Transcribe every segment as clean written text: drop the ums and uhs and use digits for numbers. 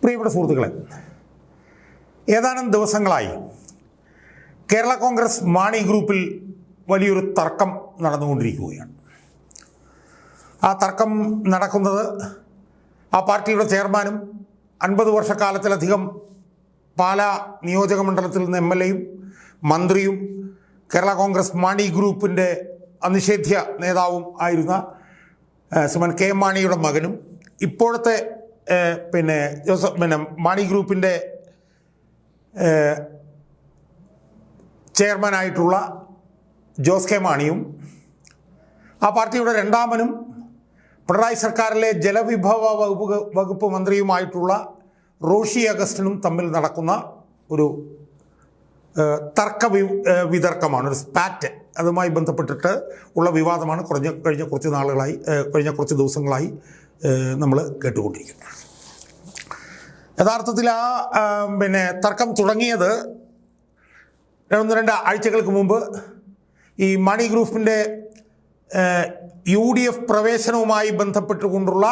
പ്രിയപ്പെട്ട സുഹൃത്തുക്കളെ, ഏതാനും ദിവസങ്ങളായി കേരള കോൺഗ്രസ് മാണി ഗ്രൂപ്പിൽ വലിയൊരു തർക്കം നടന്നുകൊണ്ടിരിക്കുകയാണ്. ആ തർക്കം നടക്കുന്നത് ആ പാർട്ടിയുടെ ചെയർമാനും 50 വർഷക്കാലത്തിലധികം പാലാ നിയോജക മണ്ഡലത്തിൽ നിന്ന് MLA-യും മന്ത്രിയും കേരള കോൺഗ്രസ് മാണി ഗ്രൂപ്പിൻ്റെ അനിഷേധ്യ നേതാവും ആയിരുന്ന ശ്രീമാൻ K. മാണിയുടെ മകനും ഇപ്പോഴത്തെ മാണി ഗ്രൂപ്പിൻ്റെ ചെയർമാനായിട്ടുള്ള ജോസ് കെ മാണിയും ആ പാർട്ടിയുടെ രണ്ടാമനും പിണറായി സർക്കാരിലെ ജലവിഭവ വകുപ്പ് മന്ത്രിയുമായിട്ടുള്ള റോഷി അഗസ്റ്റിനും തമ്മിൽ നടക്കുന്ന ഒരു വിതർക്കമാണ്, ഒരു സ്പാറ്റ്. അതുമായി ബന്ധപ്പെട്ടിട്ട് ഉള്ള വിവാദമാണ് കഴിഞ്ഞ കുറച്ച് ദിവസങ്ങളായി നമ്മൾ കേട്ടുകൊണ്ടിരിക്കുന്നത്. യഥാർത്ഥത്തിൽ തർക്കം തുടങ്ങിയത് 1-2 ആഴ്ചകൾക്ക് മുമ്പ് ഈ മാണി ഗ്രൂപ്പിൻ്റെ UDF പ്രവേശനവുമായി ബന്ധപ്പെട്ടുകൊണ്ടുള്ള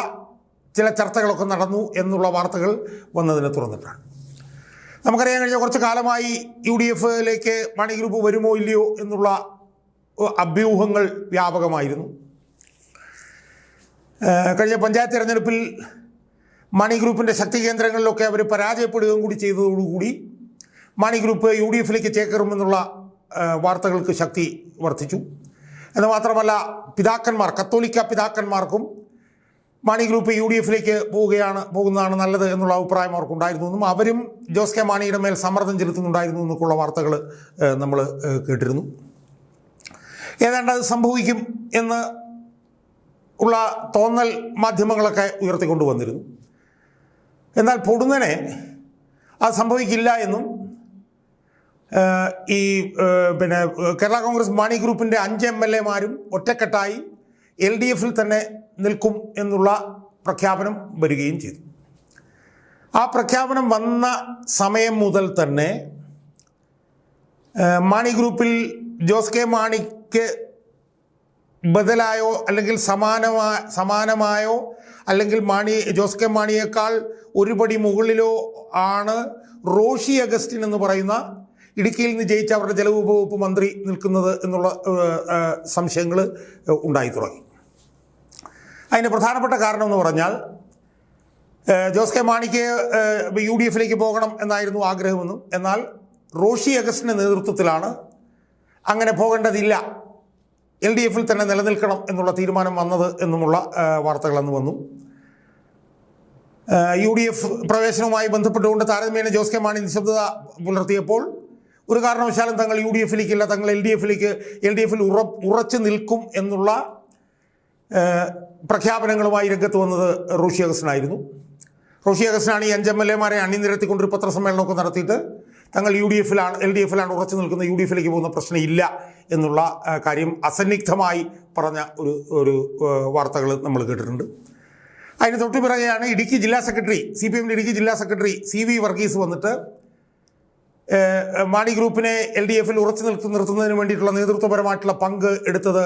ചില ചർച്ചകളൊക്കെ നടന്നു എന്നുള്ള വാർത്തകൾ വന്നതിനെ തുറന്നിട്ടാണ്. നമുക്കറിയാൻ കഴിഞ്ഞ കുറച്ച് കാലമായി UDF-ലേക്ക് മാണി ഗ്രൂപ്പ് വരുമോ ഇല്ലയോ എന്നുള്ള അഭ്യൂഹങ്ങൾ വ്യാപകമായിരുന്നു. കഴിഞ്ഞ പഞ്ചായത്ത് തിരഞ്ഞെടുപ്പിൽ മാണി ഗ്രൂപ്പിൻ്റെ ശക്തി കേന്ദ്രങ്ങളിലൊക്കെ അവർ പരാജയപ്പെടുകയും കൂടി ചെയ്തതോടുകൂടി മാണി ഗ്രൂപ്പ് UDF-ലേക്ക് ചേക്കേറുമെന്നുള്ള വാർത്തകൾക്ക് ശക്തി വർദ്ധിച്ചു. എന്ന് മാത്രമല്ല, കത്തോലിക്ക പിതാക്കന്മാർക്കും മാണി ഗ്രൂപ്പ് UDF-ലേക്ക് പോകുന്നതാണ് നല്ലത് എന്നുള്ള അഭിപ്രായം അവർക്കുണ്ടായിരുന്നു എന്നും അവരും ജോസ് കെ മാണിയുടെ മേൽ സമ്മർദ്ദം ചെലുത്തുന്നുണ്ടായിരുന്നു എന്നൊക്കെയുള്ള വാർത്തകൾ നമ്മൾ കേട്ടിരുന്നു. ഏതാണ്ട് അത് സംഭവിക്കും എന്ന് ഉള്ള തോന്നൽ മാധ്യമങ്ങളൊക്കെ ഉയർത്തിക്കൊണ്ടുവന്നിരുന്നു. എന്നാൽ പൊടുന്നനെ അത് സംഭവിക്കില്ല എന്നും കേരള കോൺഗ്രസ് മാണി ഗ്രൂപ്പിൻ്റെ 5 MLA-മാരും ഒറ്റക്കെട്ടായി LDF-ൽ തന്നെ നിൽക്കും എന്നുള്ള പ്രഖ്യാപനം വരികയും ചെയ്തു. ആ പ്രഖ്യാപനം വന്ന സമയം മുതൽ തന്നെ മാണി ഗ്രൂപ്പിൽ ജോസ് കെ മാണിക്ക് ബദലായോ അല്ലെങ്കിൽ സമാനമായോ അല്ലെങ്കിൽ ജോസ് കെ മാണിയേക്കാൾ ഒരുപടി മുകളിലോ ആണ് റോഷി അഗസ്റ്റിൻ എന്ന് പറയുന്ന ഇടുക്കിയിൽ നിന്ന് ജയിച്ച അവരുടെ ജലവിഭവ മന്ത്രി നിൽക്കുന്നത് എന്നുള്ള സംശയങ്ങൾ ഉണ്ടായി തുടങ്ങി. അതിന് പ്രധാനപ്പെട്ട കാരണം എന്ന് പറഞ്ഞാൽ ജോസ് കെ മാണിക്ക് UDF-ലേക്ക് പോകണം എന്നായിരുന്നു ആഗ്രഹമെന്നും, എന്നാൽ റോഷി അഗസ്റ്റിൻ്റെ നേതൃത്വത്തിലാണ് അങ്ങനെ പോകേണ്ടതില്ല, LDF-ൽ തന്നെ നിലനിൽക്കണം എന്നുള്ള തീരുമാനം വന്നത് എന്നുമുള്ള വാർത്തകൾ അന്ന് വന്നു. UDF പ്രവേശനവുമായി ബന്ധപ്പെട്ടുകൊണ്ട് താരതമ്യേന ജോസ് കെ മാണി നിശബ്ദത പുലർത്തിയപ്പോൾ ഒരു കാരണവശാലും തങ്ങൾ UDF-ലേക്കില്ല, തങ്ങൾ LDF-ൽ ഉറച്ചു നിൽക്കും എന്നുള്ള പ്രഖ്യാപനങ്ങളുമായി രംഗത്ത് വന്നത് റോഷി അഗസ്റ്റിനായിരുന്നു. റോഷി അഗസ്റ്റിനാണ് ഈ 5 MLA-മാരെ അണിനിരത്തിക്കൊണ്ടൊരു പത്രസമ്മേളനമൊക്കെ നടത്തിയിട്ട് തങ്ങൾ LDF-ലാണ് ഉറച്ചു നിൽക്കുന്ന, UDF-ലേക്ക് പോകുന്ന പ്രശ്നമില്ല എന്നുള്ള കാര്യം അസന്നിഗ്ധമായി പറഞ്ഞ ഒരു വാർത്തകൾ നമ്മൾ കേട്ടിട്ടുണ്ട്. അതിന് തൊട്ടു പിറകെയാണ് ഇടുക്കി ജില്ലാ സെക്രട്ടറി, CPM-ന്റെ ഇടുക്കി ജില്ലാ സെക്രട്ടറി CV വർഗീസ് വന്നിട്ട് മാണി ഗ്രൂപ്പിനെ LDF-ൽ ഉറച്ചു നിർത്തുന്നതിന് വേണ്ടിയിട്ടുള്ള നേതൃത്വപരമായിട്ടുള്ള പങ്ക് എടുത്തത്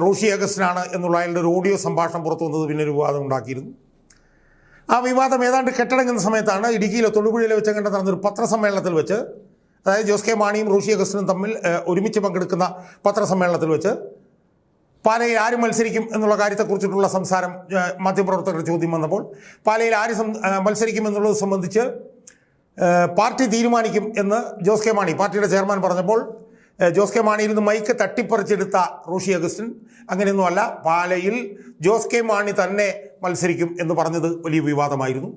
റോഷി അഗസ്റ്റിനാണ് എന്നുള്ള അയാളുടെ ഒരു ഓഡിയോ സംഭാഷണം പുറത്തു വന്നത് പിന്നെ ഒരു വിവാദം ഉണ്ടാക്കിയിരുന്നു. ആ വിവാദം ഏതാണ്ട് കെട്ടടങ്ങുന്ന സമയത്താണ് ഇടുക്കിയിലെ തൊടുപുഴയിലെ വെച്ച് കണ്ട് നടന്നൊരു പത്രസമ്മേളനത്തിൽ വെച്ച്, അതായത് ജോസ് കെ മാണിയും റോഷി അഗസ്റ്റിനും തമ്മിൽ ഒരുമിച്ച് പങ്കെടുക്കുന്ന പത്രസമ്മേളനത്തിൽ വെച്ച് പാലയിൽ ആര് മത്സരിക്കും എന്നുള്ള കാര്യത്തെക്കുറിച്ചിട്ടുള്ള സംസാരം മാധ്യമപ്രവർത്തകരുടെ ചോദ്യം വന്നപ്പോൾ പാലയിൽ ആര് മത്സരിക്കും എന്നുള്ളത് സംബന്ധിച്ച് പാർട്ടി തീരുമാനിക്കും എന്ന് ജോസ് കെ മാണി, പാർട്ടിയുടെ ചെയർമാൻ, പറഞ്ഞപ്പോൾ ജോസ് കെ മാണിയിൽ നിന്ന് മൈക്ക് തട്ടിപ്പറിച്ചെടുത്ത റോഷി അഗസ്റ്റിൻ അങ്ങനെയൊന്നുമല്ല, പാലയിൽ ജോസ് കെ മാണി തന്നെ മത്സരിക്കും എന്ന് പറഞ്ഞത് വലിയ വിവാദമായിരുന്നു.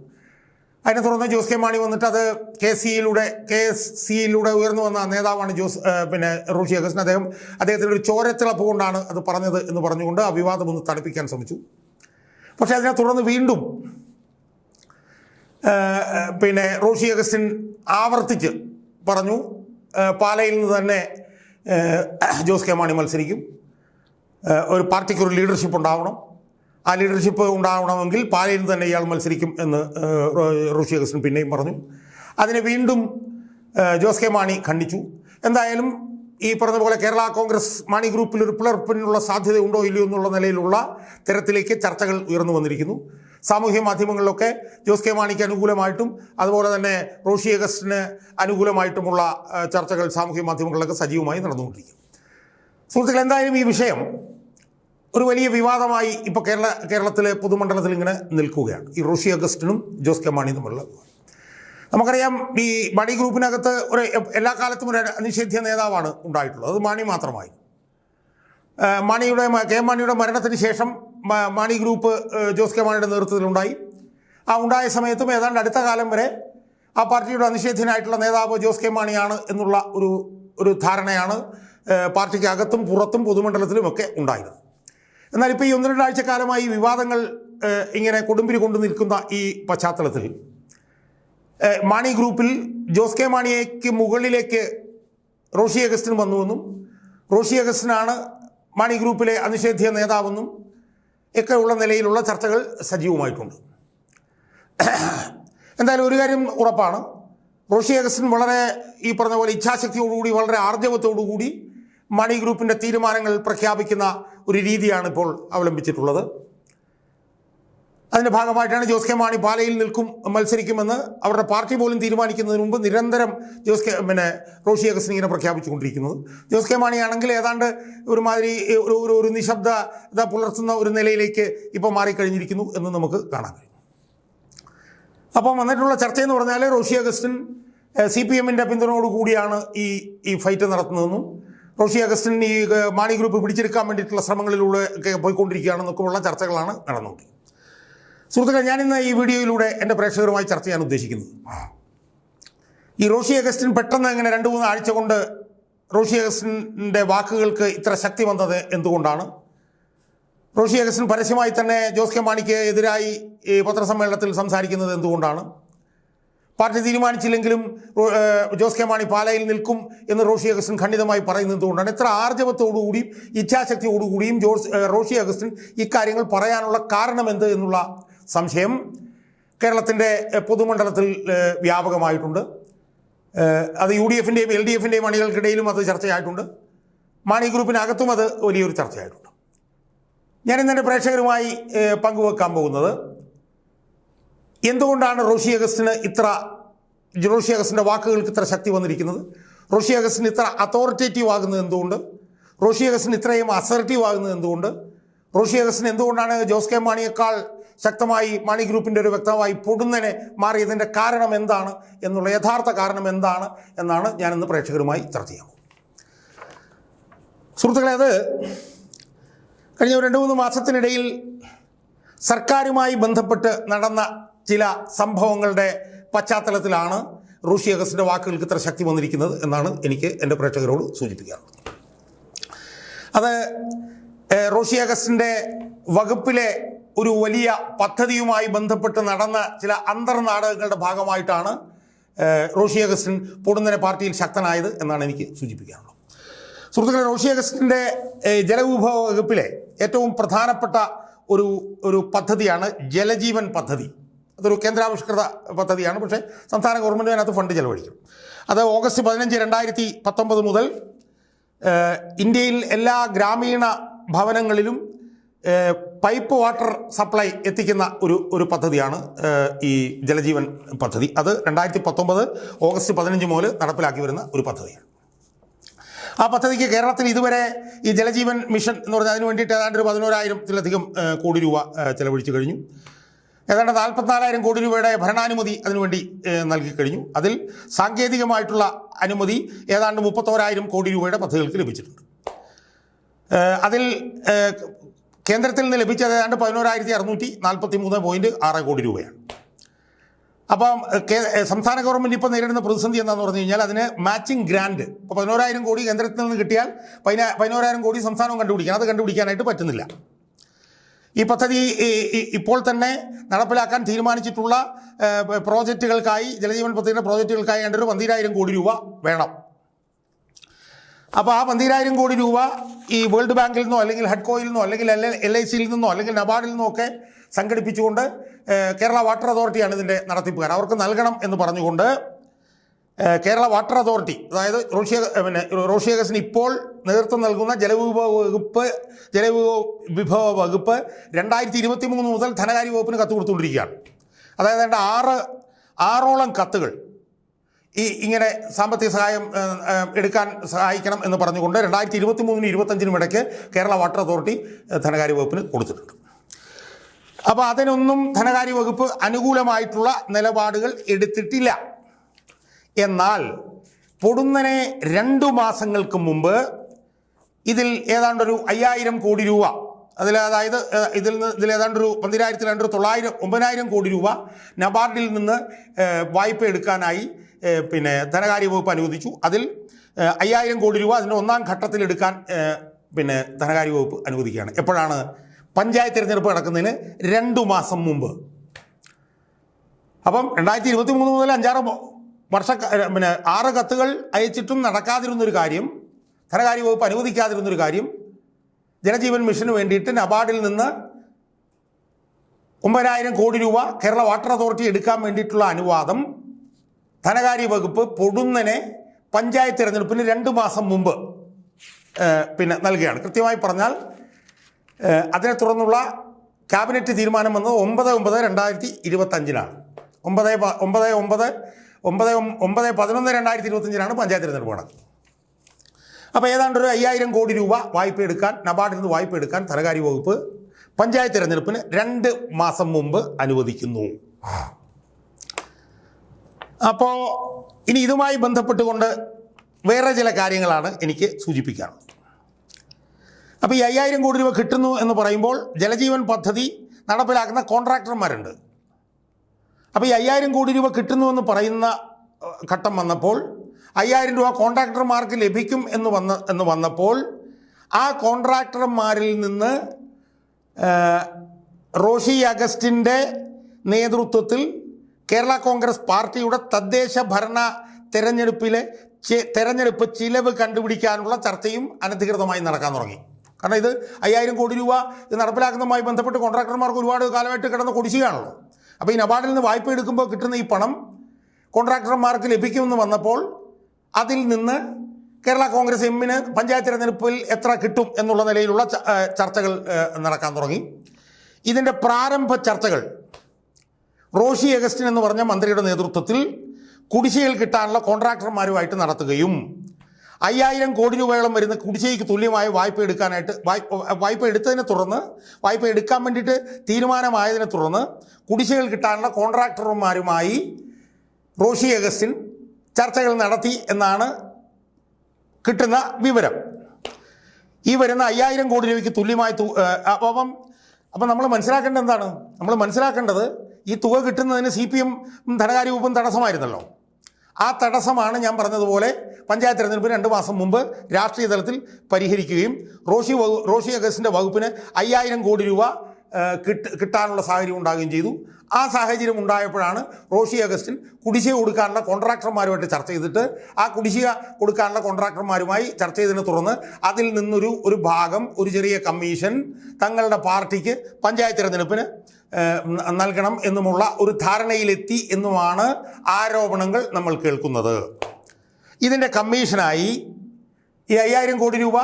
അതിനെ തുടർന്ന് ജോസ് കെ മാണി വന്നിട്ട് അത് KSCയിലൂടെ ഉയർന്നു വന്ന നേതാവാണ് റോഷി അഗസ്റ്റിൻ, അദ്ദേഹത്തിൻ്റെ ഒരു ചോരത്തിളപ്പ് കൊണ്ടാണ് അത് പറഞ്ഞത് എന്ന് പറഞ്ഞുകൊണ്ട് ആ വിവാദം ഒന്ന് തണുപ്പിക്കാൻ ശ്രമിച്ചു. പക്ഷേ അതിനെ തുടർന്ന് വീണ്ടും റോഷി അഗസ്റ്റിൻ ആവർത്തിച്ച് പറഞ്ഞു പാലയിൽ നിന്ന് തന്നെ ജോസ് കെ മാണി മത്സരിക്കും, ഒരു പാർട്ടിക്കൊരു ലീഡർഷിപ്പ് ഉണ്ടാവണം, ആ ലീഡർഷിപ്പ് ഉണ്ടാവണമെങ്കിൽ പാലയിൽ നിന്ന് തന്നെ ഇയാൾ മത്സരിക്കും എന്ന് റോഷി അഗസ്റ്റിൻ പിന്നെയും പറഞ്ഞു. അതിനെ വീണ്ടും ജോസ് കെ മാണി ഖണ്ഡിച്ചു. എന്തായാലും ഈ പറഞ്ഞ പോലെ കേരള കോൺഗ്രസ് മാണി ഗ്രൂപ്പിൽ ഒരു പിളർപ്പിനുള്ള സാധ്യത ഉണ്ടോ ഇല്ലയോ എന്നുള്ള നിലയിലുള്ള തരത്തിലേക്ക് ചർച്ചകൾ ഉയർന്നു വന്നിരിക്കുന്നു. സാമൂഹ്യ മാധ്യമങ്ങളിലൊക്കെ ജോസ് കെ മാണിക്ക് അനുകൂലമായിട്ടും അതുപോലെ തന്നെ റോഷി അഗസ്റ്റിന് അനുകൂലമായിട്ടുമുള്ള ചർച്ചകൾ സാമൂഹ്യ മാധ്യമങ്ങളിലൊക്കെ സജീവമായി നടന്നുകൊണ്ടിരിക്കും. സുഹൃത്തുക്കൾ, എന്തായാലും ഈ വിഷയം ഒരു വലിയ വിവാദമായി ഇപ്പോൾ കേരളത്തിലെ പൊതുമണ്ഡലത്തിൽ ഇങ്ങനെ നിൽക്കുകയാണ്. ഈ റോഷി അഗസ്റ്റിനും ജോസ് കെ മാണിയും തമ്മിലുള്ള വിവാദം. നമുക്കറിയാം, ഈ മണി ഗ്രൂപ്പിനകത്ത് എല്ലാ കാലത്തും ഒരു അനിഷേധ്യ നേതാവാണ് ഉണ്ടായിട്ടുള്ളത്. അത് മാണി മാത്രമായി. കെ മാണിയുടെ മരണത്തിന് ശേഷം മാണി ഗ്രൂപ്പ് ജോസ് കെ മാണിയുടെ നേതൃത്വത്തിലുണ്ടായി. ആ ഉണ്ടായ സമയത്തും ഏതാണ്ട് അടുത്ത കാലം വരെ ആ പാർട്ടിയുടെ അനിഷേധ്യനായിട്ടുള്ള നേതാവ് ജോസ് കെ മാണിയാണ് എന്നുള്ള ഒരു ധാരണയാണ് പാർട്ടിക്ക് അകത്തും പുറത്തും പൊതുമണ്ഡലത്തിലുമൊക്കെ ഉണ്ടായിരുന്നത്. എന്നാൽ ഇപ്പോൾ ഈ 1-2 ആഴ്ചക്കാലമായി വിവാദങ്ങൾ ഇങ്ങനെ കൊടുമ്പിരി കൊണ്ടു നിൽക്കുന്ന ഈ പശ്ചാത്തലത്തിൽ മാണി ഗ്രൂപ്പിൽ ജോസ് കെ മാണിയേക്ക് മുകളിലേക്ക് റോഷി അഗസ്റ്റിൻ വന്നുവെന്നും റോഷി അഗസ്റ്റിനാണ് മാണി ഗ്രൂപ്പിലെ അനിഷേധ്യ നേതാവെന്നും ഒക്കെ ഉള്ള നിലയിലുള്ള ചർച്ചകൾ സജീവമായിട്ടുണ്ട്. എന്തായാലും ഒരു കാര്യം ഉറപ്പാണ്, റോഷി അഗസ്റ്റിൻ വളരെ ഈ പറഞ്ഞ പോലെ ഇച്ഛാശക്തിയോടുകൂടി വളരെ ആർജവത്തോടുകൂടി മാണി ഗ്രൂപ്പിൻ്റെ തീരുമാനങ്ങൾ പ്രഖ്യാപിക്കുന്ന ഒരു രീതിയാണ് ഇപ്പോൾ അവലംബിച്ചിട്ടുള്ളത്. അതിൻ്റെ ഭാഗമായിട്ടാണ് ജോസ് കെ മാണി പാലയിൽ മത്സരിക്കുമെന്ന് അവരുടെ പാർട്ടി പോലും തീരുമാനിക്കുന്നതിന് മുമ്പ് നിരന്തരം റോഷി അഗസ്റ്റിൻ ഇങ്ങനെ പ്രഖ്യാപിച്ചുകൊണ്ടിരിക്കുന്നത്. ജോസ് കെ മാണിയാണെങ്കിൽ ഏതാണ്ട് ഒരുമാതിരി ഒരു നിശബ്ദത പുലർത്തുന്ന ഒരു നിലയിലേക്ക് ഇപ്പോൾ മാറിക്കഴിഞ്ഞിരിക്കുന്നു എന്ന് നമുക്ക് കാണാൻ കഴിയും. അപ്പം വന്നിട്ടുള്ള ചർച്ചയെന്ന് പറഞ്ഞാൽ റോഷി അഗസ്റ്റിൻ CPM-ൻ്റെ പിന്തുണയോടുകൂടിയാണ് ഈ ഫൈറ്റ് നടത്തുന്നതെന്നും റോഷി അഗസ്റ്റിൻ ഈ മാണി ഗ്രൂപ്പ് പിടിച്ചെടുക്കാൻ വേണ്ടിയിട്ടുള്ള ശ്രമങ്ങളിലൂടെ ഒക്കെ പോയിക്കൊണ്ടിരിക്കുകയാണെന്നൊക്കെ ഉള്ള ചർച്ചകളാണ് നടന്നുകൊണ്ടിരിക്കുന്നത്. സുഹൃത്തുക്കളെ, ഞാനിന്ന് ഈ വീഡിയോയിലൂടെ എൻ്റെ പ്രേക്ഷകരുമായി ചർച്ച ചെയ്യാൻ ഉദ്ദേശിക്കുന്നത് ഈ റോഷി അഗസ്റ്റിൻ പെട്ടെന്ന് ഇങ്ങനെ 2-3 ആഴ്ച കൊണ്ട് റോഷി അഗസ്റ്റിൻ്റെ വാക്കുകൾക്ക് ഇത്ര ശക്തി വന്നത് എന്തുകൊണ്ടാണ്? റോഷി അഗസ്റ്റിൻ പരസ്യമായി തന്നെ ജോസ് കെ മാണിക്ക് എതിരായി ഈ പത്രസമ്മേളനത്തിൽ സംസാരിക്കുന്നത് എന്തുകൊണ്ടാണ്? പാർട്ടി തീരുമാനിച്ചില്ലെങ്കിലും ജോസ് കെ മാണി പാലയിൽ നിൽക്കും എന്ന് റോഷി അഗസ്റ്റിൻ ഖണ്ഡിതമായി പറയുന്നത് എന്തുകൊണ്ടാണ്? എത്ര ആർജവത്തോടുകൂടിയും ഇച്ഛാശക്തിയോടുകൂടിയും റോഷി അഗസ്റ്റിൻ ഇക്കാര്യങ്ങൾ പറയാനുള്ള കാരണമെന്ത് എന്നുള്ള സംശയം കേരളത്തിൻ്റെ പൊതുമണ്ഡലത്തിൽ വ്യാപകമായിട്ടുണ്ട്. അത് UDF-ൻ്റെയും LDF-ൻ്റെയും അണികൾക്കിടയിലും അത് ചർച്ചയായിട്ടുണ്ട്. മാണി ഗ്രൂപ്പിനകത്തും അത് വലിയൊരു ചർച്ചയായിട്ടുണ്ട്. ഞാനിന്ന് എൻ്റെ പ്രേക്ഷകരുമായി പങ്കുവെക്കാൻ പോകുന്നത് എന്തുകൊണ്ടാണ് റോഷി അഗസ്റ്റിൻ്റെ വാക്കുകൾക്ക് ഇത്ര ശക്തി വന്നിരിക്കുന്നത്, റോഷി അഗസ്റ്റിൻ ഇത്ര അതോറിറ്റേറ്റീവ് ആകുന്നത് എന്തുകൊണ്ട്, റോഷി അഗസ്റ്റിൻ ഇത്രയും അസർട്ടീവ് ആകുന്നത് എന്തുകൊണ്ട്, റോഷി അഗസ്റ്റിൻ എന്തുകൊണ്ടാണ് ജോസ് കെ മാണിയേക്കാൾ ശക്തമായി മാണി ഗ്രൂപ്പിൻ്റെ ഒരു വ്യക്തമായി പൊടുന്നനെ മാറിയതിൻ്റെ കാരണം എന്താണ് എന്നുള്ള യഥാർത്ഥ കാരണം എന്താണ് എന്നാണ് ഞാനിന്ന് പ്രേക്ഷകരുമായി ചർച്ച ചെയ്യാം. സുഹൃത്തുക്കളെ, അത് കഴിഞ്ഞ 2-3 മാസത്തിനിടയിൽ സർക്കാരുമായി ബന്ധപ്പെട്ട് നടന്ന ചില സംഭവങ്ങളുടെ പശ്ചാത്തലത്തിലാണ് റോഷി അഗസ്റ്റിൻ്റെ വാക്കുകൾക്ക് ഇത്ര ശക്തി വന്നിരിക്കുന്നത് എന്നാണ് എനിക്ക് എൻ്റെ പ്രേക്ഷകരോട് സൂചിപ്പിക്കാറുള്ളത്. അത് റോഷി അഗസ്റ്റിൻ്റെ വകുപ്പിലെ ഒരു വലിയ പദ്ധതിയുമായി ബന്ധപ്പെട്ട് നടന്ന ചില അന്തർനാടകങ്ങളുടെ ഭാഗമായിട്ടാണ് റോഷി അഗസ്റ്റിൻ പൊടുന്നനെ പാർട്ടിയിൽ ശക്തനായത് എന്നാണ് എനിക്ക് സൂചിപ്പിക്കാനുള്ളത്. സുഹൃത്തുക്കളെ, റോഷി അഗസ്റ്റിൻ്റെ ജലവിഭവ വകുപ്പിലെ ഏറ്റവും പ്രധാനപ്പെട്ട ഒരു പദ്ധതിയാണ് ജലജീവൻ പദ്ധതി. അതൊരു കേന്ദ്രാവിഷ്കൃത പദ്ധതിയാണ്, പക്ഷേ സംസ്ഥാന ഗവൺമെൻറ് അതിനകത്ത് ഫണ്ട് ചെലവഴിക്കും. അത് ഓഗസ്റ്റ് 15, 2019 മുതൽ ഇന്ത്യയിൽ എല്ലാ ഗ്രാമീണ ഭവനങ്ങളിലും പൈപ്പ് വാട്ടർ സപ്ലൈ എത്തിക്കുന്ന ഒരു പദ്ധതിയാണ് ഈ ജലജീവൻ പദ്ധതി. അത് 2019 ഓഗസ്റ്റ് 15 മുതൽ നടപ്പിലാക്കി വരുന്ന ഒരു പദ്ധതിയാണ്. ആ പദ്ധതിക്ക് കേരളത്തിൽ ഇതുവരെ ഈ ജലജീവൻ മിഷൻ എന്ന് പറഞ്ഞാൽ അതിന് വേണ്ടിയിട്ട് ഏതാണ്ട് 11,000-ത്തിലധികം കോടി രൂപ ചെലവഴിച്ചു കഴിഞ്ഞു. ഏതാണ്ട് 44,000 കോടി രൂപയുടെ ഭരണാനുമതി അതിനുവേണ്ടി നൽകിക്കഴിഞ്ഞു. അതിൽ സാങ്കേതികമായിട്ടുള്ള അനുമതി ഏതാണ്ട് 31,000 കോടി രൂപയുടെ പദ്ധതികൾക്ക് ലഭിച്ചിട്ടുണ്ട്. അതിൽ കേന്ദ്രത്തിൽ നിന്ന് ലഭിച്ചത് ഏതാണ്ട് 11,643.6 കോടി രൂപയാണ്. അപ്പം സംസ്ഥാന ഗവൺമെൻറ് ഇപ്പോൾ നേരിടുന്ന പ്രതിസന്ധി എന്താണെന്ന് പറഞ്ഞു കഴിഞ്ഞാൽ അതിന് മാച്ചിങ് ഗ്രാൻഡ്. ഇപ്പോൾ 11,000 കോടി കേന്ദ്രത്തിൽ നിന്ന് കിട്ടിയാൽ 11,000 കോടി സംസ്ഥാനവും കണ്ടുപിടിക്കണം. അത് കണ്ടുപിടിക്കാനായിട്ട് പറ്റുന്നില്ല. ഈ പദ്ധതി ഇപ്പോൾ തന്നെ നടപ്പിലാക്കാൻ തീരുമാനിച്ചിട്ടുള്ള പ്രോജക്റ്റുകൾക്കായി, ജലജീവൻ പദ്ധതിയുടെ പ്രോജക്റ്റുകൾക്കായി ഏതാണ്ട് 12,000 കോടി രൂപ വേണം. അപ്പോൾ ആ 12,000 കോടി രൂപ ഈ വേൾഡ് ബാങ്കിൽ നിന്നോ അല്ലെങ്കിൽ ഹഡ്കോയിൽ നിന്നോ അല്ലെങ്കിൽ LICയിൽ നിന്നോ അല്ലെങ്കിൽ നബാർഡിൽ നിന്നോ ഒക്കെ സംഘടിപ്പിച്ചുകൊണ്ട് കേരള വാട്ടർ അതോറിറ്റിയാണ് ഇതിൻ്റെ നടത്തിപ്പുകാർ, അവർക്ക് നൽകണം എന്ന് പറഞ്ഞുകൊണ്ട് കേരള വാട്ടർ അതോറിറ്റി, അതായത് റോഷി അഗസ്റ്റിൻ ഇപ്പോൾ നേതൃത്വം നൽകുന്ന ജലവിഭവ വകുപ്പ് 2023 മുതൽ ധനകാര്യ വകുപ്പിന് കത്ത് കൊടുത്തുകൊണ്ടിരിക്കുകയാണ്. അതായത് ആറോളം കത്തുകൾ ഇങ്ങനെ സാമ്പത്തിക സഹായം എടുക്കാൻ സഹായിക്കണം എന്ന് പറഞ്ഞുകൊണ്ട് 2023-25 ഇടയ്ക്ക് കേരള വാട്ടർ അതോറിറ്റി ധനകാര്യ വകുപ്പിന് കൊടുത്തിട്ടുണ്ട്. അപ്പോൾ അതിനൊന്നും ധനകാര്യ വകുപ്പ് അനുകൂലമായിട്ടുള്ള നിലപാടുകൾ എടുത്തിട്ടില്ല. എന്നാൽ പൊടുന്നനെ 2 മാസങ്ങൾക്ക് മുമ്പ് ഇതിൽ ഏതാണ്ടൊരു 5000 കോടി രൂപ, ഇതിൽ ഏതാണ്ടൊരു 9,000 കോടി രൂപ നബാർഡിൽ നിന്ന് വായ്പ എടുക്കാനായി ധനകാര്യ വകുപ്പ് അനുവദിച്ചു. അതിൽ 5000 കോടി രൂപ അതിൻ്റെ 1ാം ഘട്ടത്തിൽ എടുക്കാൻ ധനകാര്യ വകുപ്പ് അനുവദിക്കുകയാണ്. എപ്പോഴാണ്? പഞ്ചായത്ത് തിരഞ്ഞെടുപ്പ് നടക്കുന്നതിന് 2 മാസം മുമ്പ്. അപ്പം 2023 മുതൽ 6 കത്തുകൾ അയച്ചിട്ടും നടക്കാതിരുന്നൊരു കാര്യം, ധനകാര്യ വകുപ്പ് അനുവദിക്കാതിരുന്നൊരു കാര്യം, ജലജീവൻ മിഷന് വേണ്ടിയിട്ട് നബാർഡിൽ നിന്ന് 9,000 കോടി രൂപ കേരള വാട്ടർ അതോറിറ്റി എടുക്കാൻ വേണ്ടിയിട്ടുള്ള അനുവാദം ധനകാര്യ വകുപ്പ് പൊടുന്നനെ പഞ്ചായത്ത് തിരഞ്ഞെടുപ്പിന് 2 മാസം മുമ്പ് നൽകുകയാണ്. കൃത്യമായി പറഞ്ഞാൽ അതിനെ തുടർന്നുള്ള ക്യാബിനറ്റ് തീരുമാനം വന്നത് 9/9/2025 9/11/2025 പഞ്ചായത്ത് തിരഞ്ഞെടുപ്പ് നടക്കുന്നത്. അപ്പോൾ ഏതാണ്ടൊരു 5000 കോടി രൂപ വായ്പ എടുക്കാൻ, നബാർഡിൽ നിന്ന് വായ്പ എടുക്കാൻ ധനകാര്യ വകുപ്പ് പഞ്ചായത്ത് തിരഞ്ഞെടുപ്പിന് 2 മാസം മുമ്പ് അനുവദിക്കുന്നു. അപ്പോൾ ഇനി ഇതുമായി ബന്ധപ്പെട്ടുകൊണ്ട് വേറെ ചില കാര്യങ്ങളാണ് എനിക്ക് സൂചിപ്പിക്കാനുള്ളത്. അപ്പോൾ ഈ 5000 കോടി രൂപ കിട്ടുന്നു എന്ന് പറയുമ്പോൾ ജലജീവൻ പദ്ധതി നടപ്പിലാക്കുന്ന കോൺട്രാക്ടർമാരുണ്ട്. അപ്പോൾ ഈ 5000 കോടി രൂപ കിട്ടുന്നു എന്ന് പറയുന്ന ഘട്ടം വന്നപ്പോൾ 5000 രൂപ കോൺട്രാക്ടർമാർക്ക് ലഭിക്കും എന്ന് വന്നപ്പോൾ ആ കോൺട്രാക്ടർമാരിൽ നിന്ന് റോഷി അഗസ്റ്റിൻ്റെ നേതൃത്വത്തിൽ കേരള കോൺഗ്രസ് പാർട്ടിയുടെ തദ്ദേശ ഭരണ തെരഞ്ഞെടുപ്പ് ചിലവ് കണ്ടുപിടിക്കാനുള്ള ചർച്ചയും അനധികൃതമായി നടക്കാൻ തുടങ്ങി. കാരണം ഇത് 5000 കോടി രൂപ ഇത് നടപ്പിലാക്കുന്നതുമായി ബന്ധപ്പെട്ട് കോൺട്രാക്ടർമാർക്ക് ഒരുപാട് കാലമായിട്ട് കിടന്ന കുടിശ്ശികയാണല്ലോ. അപ്പോൾ ഈ നബാർഡിൽ നിന്ന് വായ്പ എടുക്കുമ്പോൾ കിട്ടുന്ന ഈ പണം കോൺട്രാക്ടർമാർക്ക് ലഭിക്കുമെന്ന് വന്നപ്പോൾ അതിൽ നിന്ന് കേരള കോൺഗ്രസ് എമ്മിന് പഞ്ചായത്ത് തിരഞ്ഞെടുപ്പിൽ എത്ര കിട്ടും എന്നുള്ള നിലയിലുള്ള ചർച്ചകൾ നടക്കാൻ തുടങ്ങി. ഇതിൻ്റെ പ്രാരംഭ ചർച്ചകൾ റോഷി അഗസ്റ്റിൻ എന്ന് പറഞ്ഞ മന്ത്രിയുടെ നേതൃത്വത്തിൽ കുടിശ്ശികകൾ കിട്ടാനുള്ള കോൺട്രാക്ടർമാരുമായിട്ട് നടത്തുകയും 5000 കോടി രൂപയോളം വരുന്ന കുടിശ്ശികയ്ക്ക് തുല്യമായ വായ്പ എടുക്കാൻ വേണ്ടിയിട്ട് തീരുമാനമായതിനെ തുടർന്ന് കുടിശ്ശികകൾ കിട്ടാനുള്ള കോൺട്രാക്ടർമാരുമായി റോഷി അഗസ്റ്റിൻ ചർച്ചകൾ നടത്തി എന്നാണ് കിട്ടുന്ന വിവരം. ഈ വരുന്ന 5000 കോടി രൂപയ്ക്ക് തുല്യമായി അപ്പം നമ്മൾ മനസ്സിലാക്കേണ്ടത് എന്താണ്? നമ്മൾ മനസ്സിലാക്കേണ്ടത് ഈ തുക കിട്ടുന്നതിന് CPM ധനകാര്യ വകുപ്പും തടസ്സമായിരുന്നല്ലോ. ആ തടസ്സമാണ് ഞാൻ പറഞ്ഞതുപോലെ പഞ്ചായത്ത് തിരഞ്ഞെടുപ്പിന് 2 മാസം മുമ്പ് രാഷ്ട്രീയ തലത്തിൽ പരിഹരിക്കുകയും റോഷി അഗസ്റ്റിൻ്റെ വകുപ്പിന് 5000 കോടി രൂപ കിട്ടാനുള്ള സാഹചര്യം ഉണ്ടാകുകയും ചെയ്തു. ആ സാഹചര്യം ഉണ്ടായപ്പോഴാണ് റോഷി അഗസ്റ്റിൻ കുടിശ്ശിക കൊടുക്കാനുള്ള കോൺട്രാക്ടർമാരുമായിട്ട് ചർച്ച ചെയ്തിട്ട് ആ കുടിശ്ശിക കൊടുക്കാനുള്ള കോൺട്രാക്ടർമാരുമായി ചർച്ച ചെയ്തതിനെ തുടർന്ന് അതിൽ നിന്നൊരു ഭാഗം, ഒരു ചെറിയ കമ്മീഷൻ തങ്ങളുടെ പാർട്ടിക്ക് പഞ്ചായത്ത് തിരഞ്ഞെടുപ്പിന് നൽകണം എന്നുമുള്ള ഒരു ധാരണയിലെത്തി എന്നുമാണ് ആരോപണങ്ങൾ നമ്മൾ കേൾക്കുന്നത്. ഇതിൻ്റെ കമ്മീഷനായി ഈ 5000 കോടി രൂപ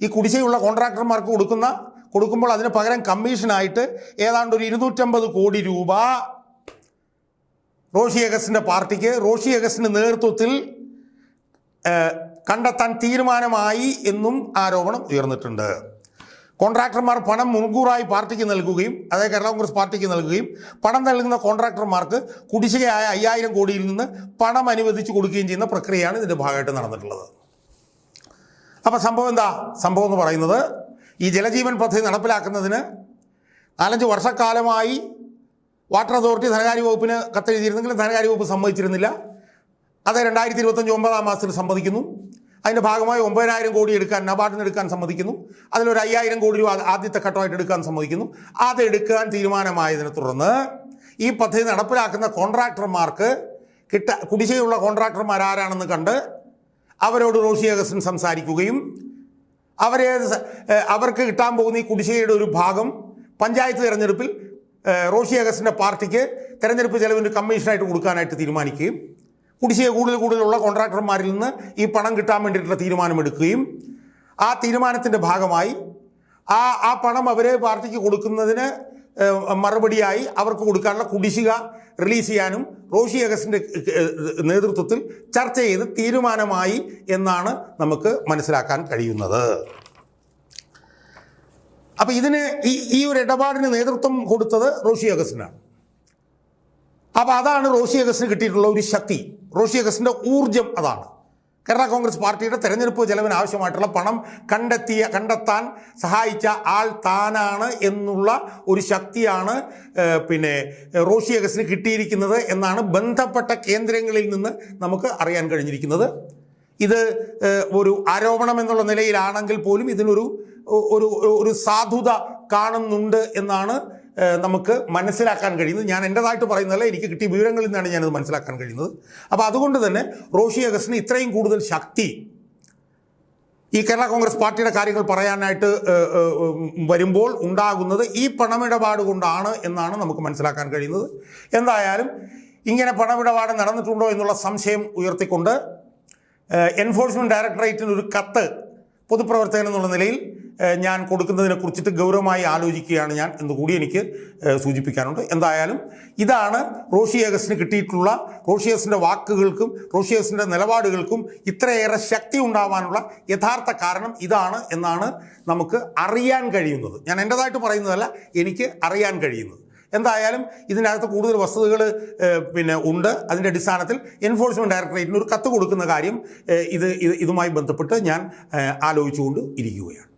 ഈ കുടിശ്ശികയുള്ള കോൺട്രാക്ടർമാർക്ക് കൊടുക്കുമ്പോൾ അതിന് പകരം കമ്മീഷനായിട്ട് ഏതാണ്ട് ഒരു 250 കോടി രൂപ റോഷി അഗസ്റ്റിൻ്റെ പാർട്ടിക്ക് റോഷി അഗസ്റ്റിൻ്റെ നേതൃത്വത്തിൽ കണ്ടെത്താൻ തീരുമാനമായി എന്നും ആരോപണം ഉയർന്നിട്ടുണ്ട്. കോൺട്രാക്ടർമാർ പണം മുൻകൂറായി പാർട്ടിക്ക് നൽകുകയും, അതായത് കേരള കോൺഗ്രസ് പാർട്ടിക്ക് നൽകുകയും പണം നൽകുന്ന കോൺട്രാക്ടർമാർക്ക് കുടിശ്ശികയായ 5000 കോടിയിൽ നിന്ന് പണം അനുവദിച്ച് കൊടുക്കുകയും ചെയ്യുന്ന പ്രക്രിയയാണ് ഇതിൻ്റെ ഭാഗമായിട്ട് നടന്നിട്ടുള്ളത്. അപ്പോൾ സംഭവം എന്താ? സംഭവം എന്ന് പറയുന്നത് ഈ ജലജീവൻ പദ്ധതി നടപ്പിലാക്കുന്നതിന് 4-5 വർഷക്കാലമായി വാട്ടർ അതോറിറ്റി ധനകാര്യ വകുപ്പിന് കത്തെഴുതിയിരുന്നെങ്കിലും ധനകാര്യ വകുപ്പ് സമ്മതിച്ചിരുന്നില്ല. അത് 2025 9-ാം മാസത്തിൽ സമ്മതിക്കുന്നു. അതിൻ്റെ ഭാഗമായി 9000 കോടി എടുക്കാൻ നബാർഡിന് എടുക്കാൻ സമ്മതിക്കുന്നു. അതിലൊരു 5000 കോടി രൂപ ആദ്യത്തെ ഘട്ടമായിട്ട് എടുക്കാൻ സമ്മതിക്കുന്നു. അതെടുക്കാൻ തീരുമാനമായതിനെ തുടർന്ന് ഈ പദ്ധതി നടപ്പിലാക്കുന്ന കോൺട്രാക്ടർമാർക്ക് കുടിശ്ശികയുള്ള കോൺട്രാക്ടർമാർ ആരാണെന്ന് കണ്ട് അവരോട് റോഷി അഗസ്റ്റിൻ സംസാരിക്കുകയും അവർക്ക് കിട്ടാൻ പോകുന്ന ഈ കുടിശ്ശികയുടെ ഒരു ഭാഗം പഞ്ചായത്ത് തിരഞ്ഞെടുപ്പിൽ റോഷി അഗസ്റ്റിൻ്റെ പാർട്ടിക്ക് തിരഞ്ഞെടുപ്പ് ചെലവിന് കമ്മീഷനായിട്ട് കൊടുക്കാനായിട്ട് തീരുമാനിക്കുകയും കുടിശ്ശിക കൂടുതലുള്ള കോൺട്രാക്ടർമാരിൽ നിന്ന് ഈ പണം കിട്ടാൻ വേണ്ടിയിട്ടുള്ള തീരുമാനമെടുക്കുകയും ആ തീരുമാനത്തിൻ്റെ ഭാഗമായി ആ പണം അവരെ പാർട്ടിക്ക് കൊടുക്കുന്നതിന് മറുപടിയായി അവർക്ക് കൊടുക്കാനുള്ള കുടിശ്ശിക റിലീസ് ചെയ്യാനും റോഷി അഗസ്റ്റിൻ്റെ നേതൃത്വത്തിൽ ചർച്ച ചെയ്ത് തീരുമാനമായി എന്നാണ് നമുക്ക് മനസ്സിലാക്കാൻ കഴിയുന്നത്. അപ്പോൾ ഇതിന് ഈ ഒരു ഇടപാടിന് നേതൃത്വം കൊടുത്തത് റോഷി അഗസ്റ്റിനാണ്. അപ്പോൾ അതാണ് റോഷി അഗസ്റ്റിന് കിട്ടിയിട്ടുള്ള ഒരു ശക്തി, റോഷി അഗസ്റ്റിൻ്റെ ഊർജം അതാണ്. കേരള കോൺഗ്രസ് പാർട്ടിയുടെ തെരഞ്ഞെടുപ്പ് ചെലവിന് ആവശ്യമായിട്ടുള്ള പണം കണ്ടെത്താൻ സഹായിച്ച ആൾ താനാണ് എന്നുള്ള ഒരു ശക്തിയാണ് റോഷി അഗസ്റ്റിന് കിട്ടിയിരിക്കുന്നത് എന്നാണ് ബന്ധപ്പെട്ട കേന്ദ്രങ്ങളിൽ നിന്ന് നമുക്ക് അറിയാൻ കഴിഞ്ഞിരിക്കുന്നത്. ഇത് ഒരു ആരോപണം എന്നുള്ള നിലയിലാണെങ്കിൽ പോലും ഇതിനൊരു ഒരു സാധുത കാണുന്നുണ്ട് എന്നാണ് നമുക്ക് മനസ്സിലാക്കാൻ കഴിയുന്നത്. ഞാൻ എൻ്റെതായിട്ട് പറയുന്നതല്ല, എനിക്ക് കിട്ടിയ വിവരങ്ങളിൽ നിന്നാണ് ഞാനത് മനസ്സിലാക്കാൻ കഴിയുന്നത്. അപ്പോൾ അതുകൊണ്ട് തന്നെ റോഷി അഗസ്റ്റിന് ഇത്രയും കൂടുതൽ ശക്തി ഈ കേരള കോൺഗ്രസ് പാർട്ടിയുടെ കാര്യങ്ങൾ പറയാനായിട്ട് വരുമ്പോൾ ഉണ്ടാകുന്നത് ഈ പണമിടപാട് കൊണ്ടാണ് എന്നാണ് നമുക്ക് മനസ്സിലാക്കാൻ കഴിയുന്നത്. എന്തായാലും ഇങ്ങനെ പണമിടപാട് നടന്നിട്ടുണ്ടോ എന്നുള്ള സംശയം ഉയർത്തിക്കൊണ്ട് എൻഫോഴ്സ്മെൻറ്റ് ഡയറക്ടറേറ്റിന് ഒരു കത്ത് പൊതുപ്രവർത്തകൻ എന്നുള്ള നിലയിൽ ഞാൻ കൊടുക്കുന്നതിനെ കുറിച്ചിട്ട് ഗൗരവമായി ആലോചിക്കുകയാണ് ഞാൻ എന്നുകൂടി എനിക്ക് സൂചിപ്പിക്കാനുണ്ട്. എന്തായാലും ഇതാണ് റോഷി അഗസ്റ്റിന് കിട്ടിയിട്ടുള്ള, റോഷി അഗസ്റ്റിൻ്റെ വാക്കുകൾക്കും റോഷി അഗസ്റ്റിൻ്റെ നിലപാടുകൾക്കും ഇത്രയേറെ ശക്തി ഉണ്ടാവാനുള്ള യഥാർത്ഥ കാരണം ഇതാണ് എന്നാണ് നമുക്ക് അറിയാൻ കഴിയുന്നത്. ഞാൻ എൻ്റെതായിട്ട് പറയുന്നതല്ല, എനിക്ക് അറിയാൻ കഴിയുന്നത്. എന്തായാലും ഇതിനകത്ത് കൂടുതൽ വസ്തുതകൾ ഉണ്ട്. അതിൻ്റെ അടിസ്ഥാനത്തിൽ എൻഫോഴ്സ്മെൻറ്റ് ഡയറക്ടറേറ്റിന് ഒരു കത്ത് കൊടുക്കുന്ന കാര്യം ഇതുമായി ബന്ധപ്പെട്ട് ഞാൻ ആലോചിച്ചുകൊണ്ട് ഇരിക്കുകയാണ്.